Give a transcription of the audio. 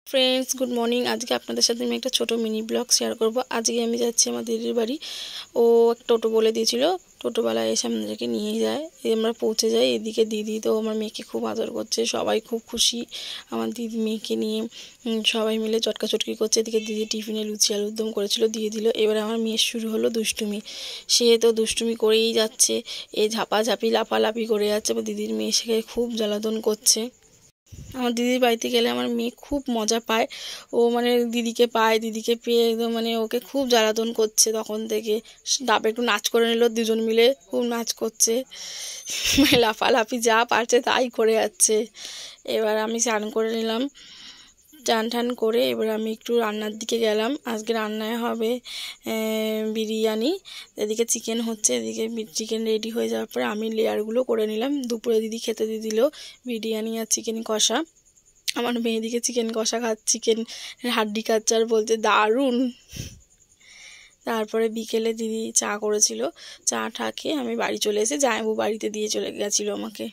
Friends good morning. आज के আপনাদের সাথে আমি একটা ছোট মিনি ব্লগ শেয়ার করব। আজকে আমি যাচ্ছি আমার দিদির বাড়ি। ও এক টোটো বলে দিয়েছিল, টোটোওয়ালা এসে আমাদেরকে নিয়ে যায়। আমরা পৌঁছে যাই। এদিকে দিদি তো আমার মেয়েকে খুব আদর করছে, সবাই খুব খুশি আমার দিদি মেয়েকে নিয়ে। সবাই মিলে চটকাচটকি করছে। এদিকে দিদি টিফিনে লুচি আলুর দম করেছিল, দিয়ে দিল। এবারে আমার মেয়ের শুরু হলো দুষ্টুমি। সে তো দুষ্টুমি করেই যাচ্ছে, এই ঝাপাঝাপি লাফালাফি করে যাচ্ছে। আমার দিদির মেয়ে সেখানে খুব জ্বালাতন করছে। আমার দিদির বাড়িতে গেলে আমার মেয়ে খুব মজা পায়। ও মানে দিদিকে পায়, দিদিকে পেয়ে একদম মানে ওকে খুব জ্বালাতন করছে তখন থেকে। তারপর একটু নাচ করে নিল, দুজন মিলে খুব নাচ করছে, লাফালাফি যা পারছে তাই করে যাচ্ছে। এবার আমি স্নান করে নিলাম, চান টান করে এবার আমি একটু রান্নার দিকে গেলাম। আজকে রান্নায় হবে বিরিয়ানি। এদিকে চিকেন হচ্ছে, এদিকে চিকেন রেডি হয়ে যাওয়ার পরে আমি লেয়ারগুলো করে নিলাম। দুপুরে দিদি খেতে দিয়ে দিল বিরিয়ানি আর চিকেন কষা। আমার মেয়ে দিকে চিকেন কষা চিকেন হাড্ডি খাচ্ছে আর বলতে দারুণ। তারপরে বিকেলে দিদি চা করেছিল, চা খেয়ে আমি বাড়ি চলে এসে জামাইবাবু বাড়িতে দিয়ে চলে গেছিলো আমাকে।